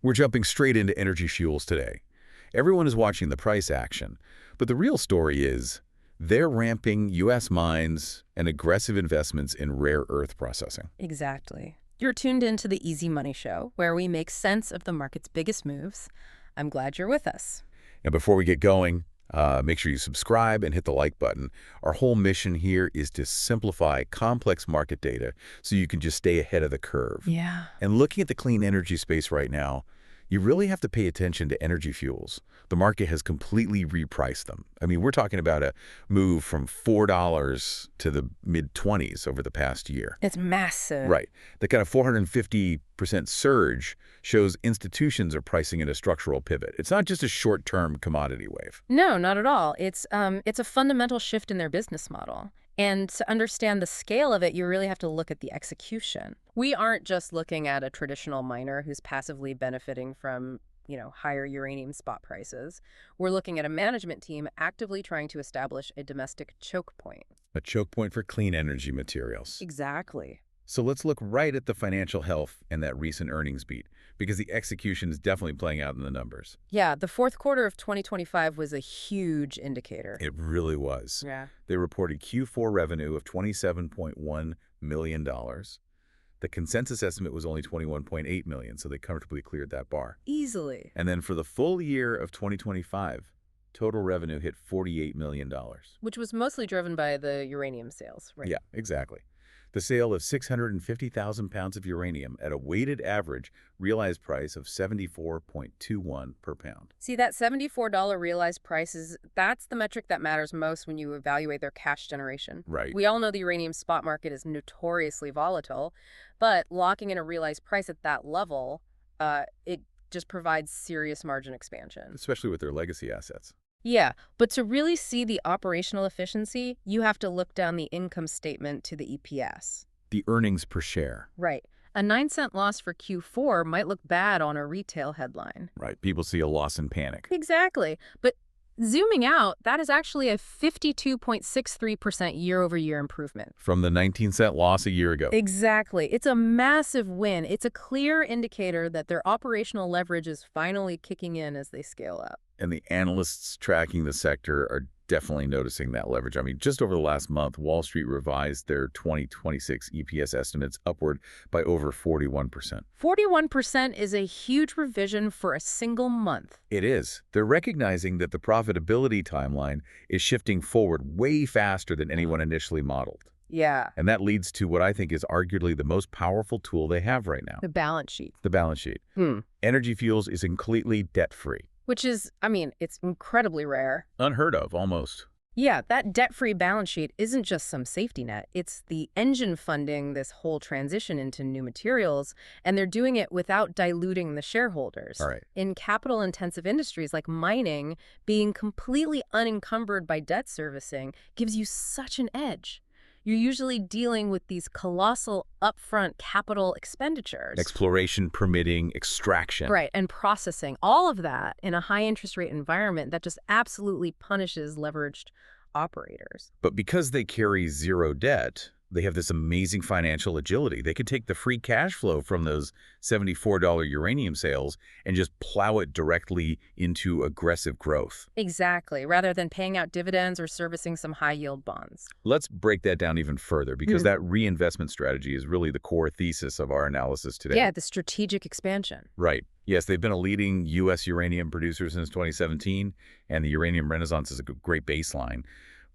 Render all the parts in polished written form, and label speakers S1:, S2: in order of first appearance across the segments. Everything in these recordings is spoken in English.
S1: We're jumping straight into energy fuels today. Everyone is watching the price action, but the real story is they're ramping U.S. mines and aggressive investments in rare earth processing.
S2: Exactly. You're tuned into the Easy Money Show, where we make sense of the market's biggest moves. I'm glad you're with us.
S1: And before we get going, make sure you subscribe and hit the like button. Our whole mission here is to simplify complex market data so you can just stay ahead of the curve.
S2: Yeah.
S1: And looking at the clean energy space right now, you really have to pay attention to energy fuels. The market has completely repriced them. I mean, we're talking about a move from $4 to the mid-20s over the past year.
S2: It's massive.
S1: Right. The kind of 450% surge shows institutions are pricing in a structural pivot. It's not just a short-term commodity wave.
S2: No, not at all. It's a fundamental shift in their business model. And to understand the scale of it, you really have to look at the execution. We aren't just looking at a traditional miner who's passively benefiting from, higher uranium spot prices. We're looking at a management team actively trying to establish a domestic choke point.
S1: A choke point for clean energy materials.
S2: Exactly.
S1: So let's look right at the financial health and that recent earnings beat, because the execution is definitely playing out in the numbers.
S2: Yeah, the fourth quarter of 2025 was a huge indicator.
S1: It really was.
S2: Yeah.
S1: They reported Q4 revenue of $27.1 million. The consensus estimate was only $21.8 million, so they comfortably cleared that bar.
S2: Easily.
S1: And then for the full year of 2025, total revenue hit $48 million.
S2: Which was mostly driven by the uranium sales, right?
S1: Yeah, exactly. The sale of 650,000 pounds of uranium at a weighted average realized price of $74.21 per pound.
S2: See, that $74 realized price that's the metric that matters most when you evaluate their cash generation.
S1: Right.
S2: We all know the uranium spot market is notoriously volatile, but locking in a realized price at that level, it just provides serious margin expansion.
S1: Especially with their legacy assets.
S2: Yeah, but to really see the operational efficiency, you have to look down the income statement to the EPS.
S1: The earnings per share.
S2: Right. A 9-cent loss for Q4 might look bad on a retail headline.
S1: Right. People see a loss in panic.
S2: Exactly. But zooming out, that is actually a 52.63% year-over-year improvement.
S1: From the 19-cent loss a year ago.
S2: Exactly. It's a massive win. It's a clear indicator that their operational leverage is finally kicking in as they scale up.
S1: And the analysts tracking the sector are definitely noticing that leverage. I mean, just over the last month, Wall Street revised their 2026 EPS estimates upward by over 41%.
S2: 41% is a huge revision for a single month.
S1: It is. They're recognizing that the profitability timeline is shifting forward way faster than anyone initially modeled.
S2: Yeah.
S1: And that leads to what I think is arguably the most powerful tool they have right now.
S2: The balance sheet.
S1: The balance sheet. Energy Fuels is completely debt-free.
S2: Which is, it's incredibly rare.
S1: Unheard of, almost.
S2: Yeah, that debt-free balance sheet isn't just some safety net. It's the engine funding this whole transition into new materials, and they're doing it without diluting the shareholders.
S1: All right.
S2: In capital-intensive industries like mining, being completely unencumbered by debt servicing gives you such an edge. You're usually dealing with these colossal upfront capital expenditures.
S1: Exploration, permitting, extraction.
S2: Right, and processing. All of that in a high-interest rate environment that just absolutely punishes leveraged operators.
S1: But because they carry zero debt, they have this amazing financial agility. They could take the free cash flow from those $74 uranium sales and just plow it directly into aggressive growth.
S2: Exactly, rather than paying out dividends or servicing some high-yield bonds.
S1: Let's break that down even further, because that reinvestment strategy is really the core thesis of our analysis today.
S2: Yeah, the strategic expansion.
S1: Right. Yes, they've been a leading U.S. uranium producer since 2017, and the uranium renaissance is a great baseline.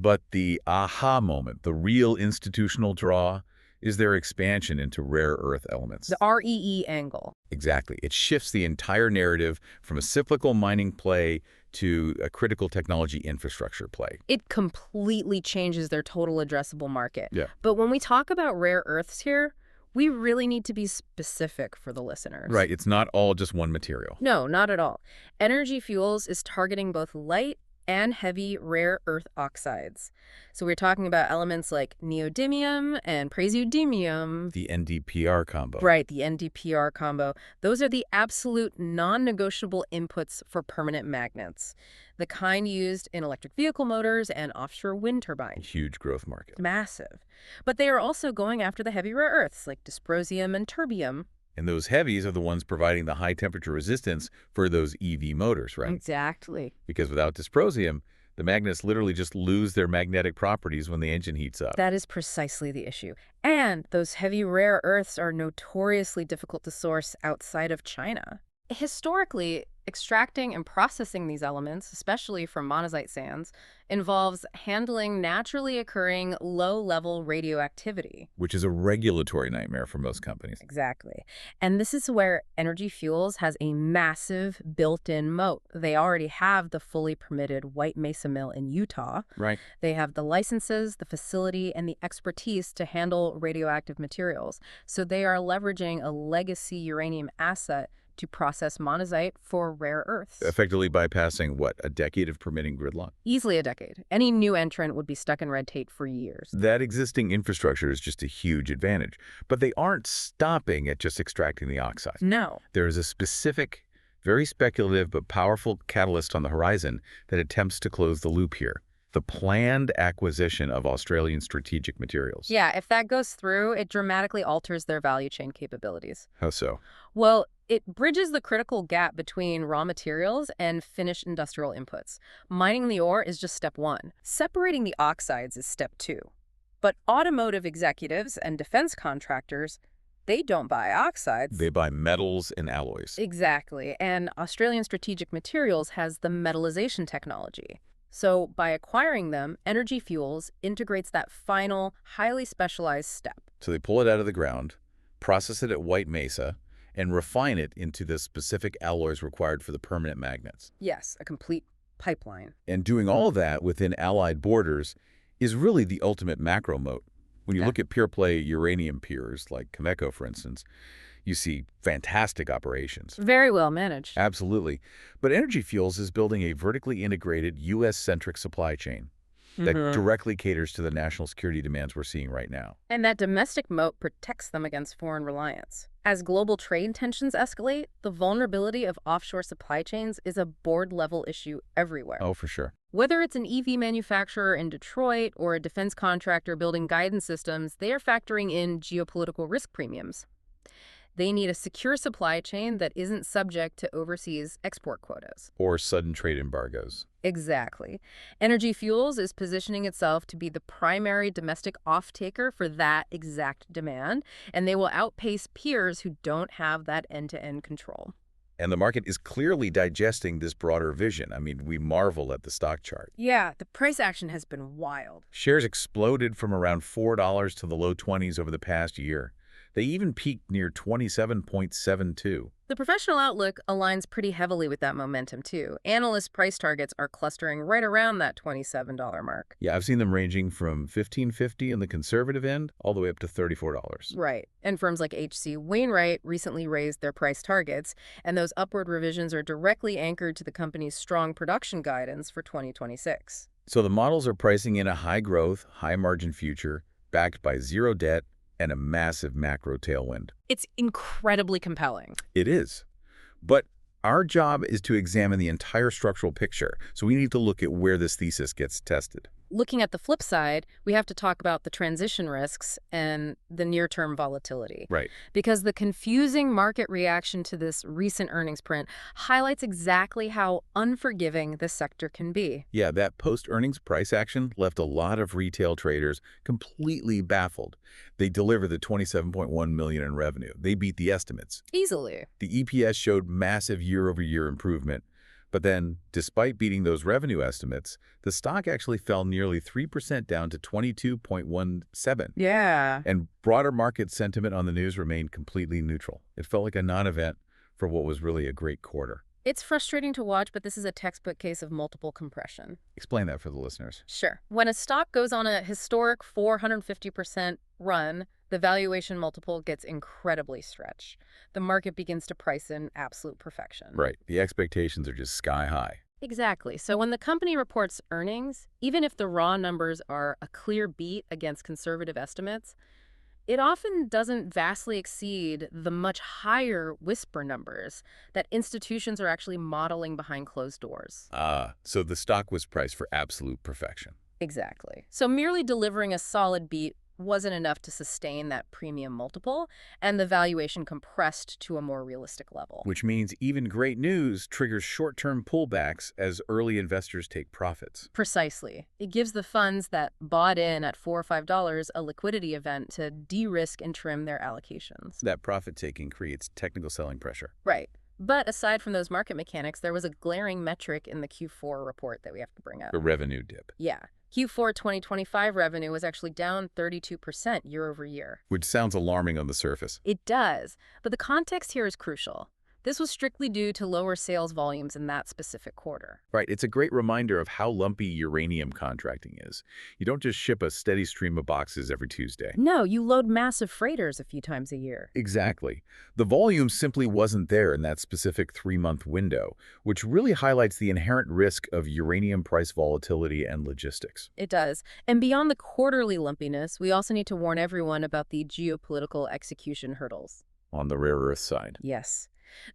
S1: But the aha moment, the real institutional draw, is their expansion into rare earth elements.
S2: The REE angle.
S1: Exactly. It shifts the entire narrative from a cyclical mining play to a critical technology infrastructure play.
S2: It completely changes their total addressable market.
S1: Yeah.
S2: But when we talk about rare earths here, we really need to be specific for the listeners.
S1: Right. It's not all just one material.
S2: No, not at all. Energy Fuels is targeting both light and heavy rare earth oxides. So we're talking about elements like neodymium and praseodymium.
S1: The NdPr combo.
S2: Right, the NdPr combo. Those are the absolute non-negotiable inputs for permanent magnets, the kind used in electric vehicle motors and offshore wind turbines.
S1: Huge growth market.
S2: Massive. But they are also going after the heavy rare earths like dysprosium and terbium.
S1: And those heavies are the ones providing the high temperature resistance for those EV motors, right?
S2: Exactly.
S1: Because without dysprosium, the magnets literally just lose their magnetic properties when the engine heats up.
S2: That is precisely the issue. And those heavy rare earths are notoriously difficult to source outside of China. Historically, extracting and processing these elements, especially from monazite sands, involves handling naturally occurring low-level radioactivity.
S1: Which is a regulatory nightmare for most companies.
S2: Exactly. And this is where Energy Fuels has a massive built-in moat. They already have the fully permitted White Mesa Mill in Utah.
S1: Right.
S2: They have the licenses, the facility, and the expertise to handle radioactive materials. So they are leveraging a legacy uranium asset to process monazite for rare earths.
S1: Effectively bypassing, what, a decade of permitting gridlock?
S2: Easily a decade. Any new entrant would be stuck in red tape for years.
S1: That existing infrastructure is just a huge advantage. But they aren't stopping at just extracting the oxides.
S2: No.
S1: There is a specific, very speculative but powerful catalyst on the horizon that attempts to close the loop here. The planned acquisition of Australian strategic materials.
S2: Yeah, if that goes through, it dramatically alters their value chain capabilities.
S1: How so?
S2: Well, it bridges the critical gap between raw materials and finished industrial inputs. Mining the ore is just step one. Separating the oxides is step two. But automotive executives and defense contractors, they don't buy oxides.
S1: They buy metals and alloys.
S2: Exactly. And Australian Strategic Materials has the metallization technology. So by acquiring them, Energy Fuels integrates that final, highly specialized step.
S1: So they pull it out of the ground, process it at White Mesa, and refine it into the specific alloys required for the permanent magnets.
S2: Yes, a complete pipeline.
S1: And doing all that within allied borders is really the ultimate macro moat. When you look at pure-play uranium peers, like Cameco, for instance, you see fantastic operations.
S2: Very well managed.
S1: Absolutely. But Energy Fuels is building a vertically integrated, U.S.-centric supply chain that directly caters to the national security demands we're seeing right now.
S2: And that domestic moat protects them against foreign reliance. As global trade tensions escalate, the vulnerability of offshore supply chains is a board-level issue everywhere.
S1: Oh, for sure.
S2: Whether it's an EV manufacturer in Detroit or a defense contractor building guidance systems, they are factoring in geopolitical risk premiums. They need a secure supply chain that isn't subject to overseas export quotas.
S1: Or sudden trade embargoes.
S2: Exactly. Energy Fuels is positioning itself to be the primary domestic off-taker for that exact demand, and they will outpace peers who don't have that end-to-end control.
S1: And the market is clearly digesting this broader vision. I mean, we marvel at the stock chart.
S2: Yeah, the price action has been wild.
S1: Shares exploded from around $4 to the low 20s over the past year. They even peaked near 27.72.
S2: The professional outlook aligns pretty heavily with that momentum, too. Analyst price targets are clustering right around that $27 mark.
S1: Yeah, I've seen them ranging from $15.50 in the conservative end all the way up to $34.
S2: Right. And firms like H.C. Wainwright recently raised their price targets, and those upward revisions are directly anchored to the company's strong production guidance for 2026.
S1: So the models are pricing in a high-growth, high-margin future backed by zero debt and a massive macro tailwind.
S2: It's incredibly compelling.
S1: It is. But our job is to examine the entire structural picture, so we need to look at where this thesis gets tested.
S2: Looking at the flip side, we have to talk about the transition risks and the near-term volatility.
S1: Right.
S2: Because the confusing market reaction to this recent earnings print highlights exactly how unforgiving this sector can be.
S1: Yeah, that post-earnings price action left a lot of retail traders completely baffled. They delivered the $27.1 million in revenue. They beat the estimates.
S2: Easily.
S1: The EPS showed massive year-over-year improvement. But then, despite beating those revenue estimates, the stock actually fell nearly 3% down to 22.17.
S2: Yeah.
S1: And broader market sentiment on the news remained completely neutral. It felt like a non-event for what was really a great quarter.
S2: It's frustrating to watch, but this is a textbook case of multiple compression.
S1: Explain that for the listeners.
S2: Sure. When a stock goes on a historic 450% run, the valuation multiple gets incredibly stretched. The market begins to price in absolute perfection.
S1: Right. The expectations are just sky high.
S2: Exactly. So when the company reports earnings, even if the raw numbers are a clear beat against conservative estimates, it often doesn't vastly exceed the much higher whisper numbers that institutions are actually modeling behind closed doors.
S1: So the stock was priced for absolute perfection.
S2: Exactly. So merely delivering a solid beat wasn't enough to sustain that premium multiple, and the valuation compressed to a more realistic level.
S1: Which means even great news triggers short-term pullbacks as early investors take profits.
S2: Precisely. It gives the funds that bought in at $4 or $5 a liquidity event to de-risk and trim their allocations.
S1: That profit-taking creates technical selling pressure.
S2: Right. But aside from those market mechanics, there was a glaring metric in the Q4 report that we have to bring up.
S1: A revenue dip.
S2: Yeah. Q4 2025 revenue was actually down 32% year over year.
S1: Which sounds alarming on the surface.
S2: It does, but the context here is crucial. This was strictly due to lower sales volumes in that specific quarter.
S1: Right, it's a great reminder of how lumpy uranium contracting is. You don't just ship a steady stream of boxes every Tuesday.
S2: No, you load massive freighters a few times a year.
S1: Exactly. The volume simply wasn't there in that specific 3-month window, which really highlights the inherent risk of uranium price volatility and logistics.
S2: It does. And beyond the quarterly lumpiness, we also need to warn everyone about the geopolitical execution hurdles.
S1: On the rare earth side.
S2: Yes.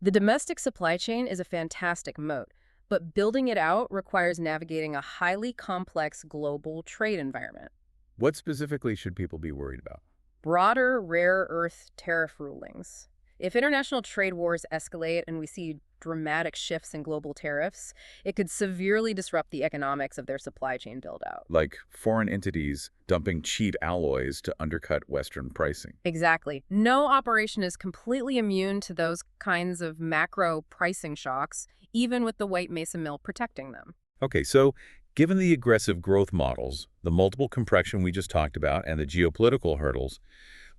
S2: The domestic supply chain is a fantastic moat, but building it out requires navigating a highly complex global trade environment.
S1: What specifically should people be worried about?
S2: Broader rare earth tariff rulings. If international trade wars escalate and we see dramatic shifts in global tariffs, it could severely disrupt the economics of their supply chain build-out.
S1: Like foreign entities dumping cheap alloys to undercut Western pricing.
S2: Exactly. No operation is completely immune to those kinds of macro pricing shocks, even with the White Mesa Mill protecting them.
S1: Okay, so given the aggressive growth models, the multiple compression we just talked about, and the geopolitical hurdles,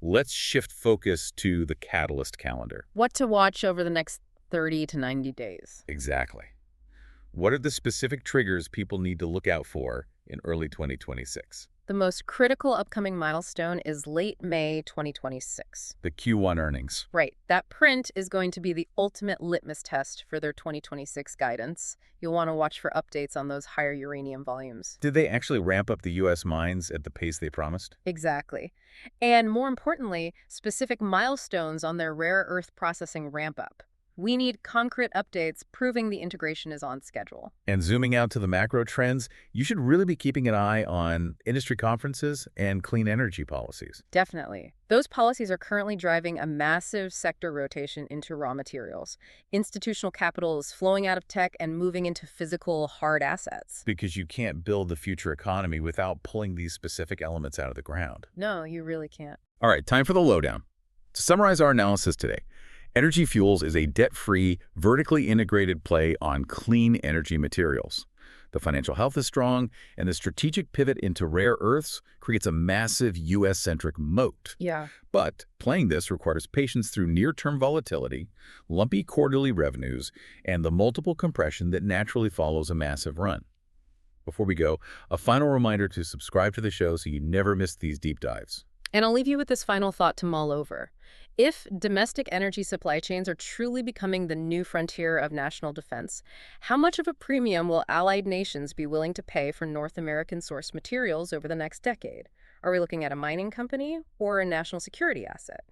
S1: let's shift focus to the catalyst calendar.
S2: What to watch over the next 30 to 90 days?
S1: Exactly. What are the specific triggers people need to look out for in early 2026?
S2: The most critical upcoming milestone is late May 2026.
S1: The Q1 earnings.
S2: Right. That print is going to be the ultimate litmus test for their 2026 guidance. You'll want to watch for updates on those higher uranium volumes.
S1: Did they actually ramp up the U.S. mines at the pace they promised?
S2: Exactly. And more importantly, specific milestones on their rare earth processing ramp up. We need concrete updates proving the integration is on schedule.
S1: And zooming out to the macro trends, you should really be keeping an eye on industry conferences and clean energy policies.
S2: Definitely. Those policies are currently driving a massive sector rotation into raw materials. Institutional capital is flowing out of tech and moving into physical, hard assets.
S1: Because you can't build the future economy without pulling these specific elements out of the ground.
S2: No, you really can't.
S1: All right, time for the lowdown. To summarize our analysis today, Energy Fuels is a debt-free, vertically integrated play on clean energy materials. The financial health is strong, and the strategic pivot into rare earths creates a massive U.S.-centric moat.
S2: Yeah.
S1: But playing this requires patience through near-term volatility, lumpy quarterly revenues, and the multiple compression that naturally follows a massive run. Before we go, a final reminder to subscribe to the show so you never miss these deep dives.
S2: And I'll leave you with this final thought to mull over. If domestic energy supply chains are truly becoming the new frontier of national defense, how much of a premium will allied nations be willing to pay for North American-sourced materials over the next decade? Are we looking at a mining company or a national security asset?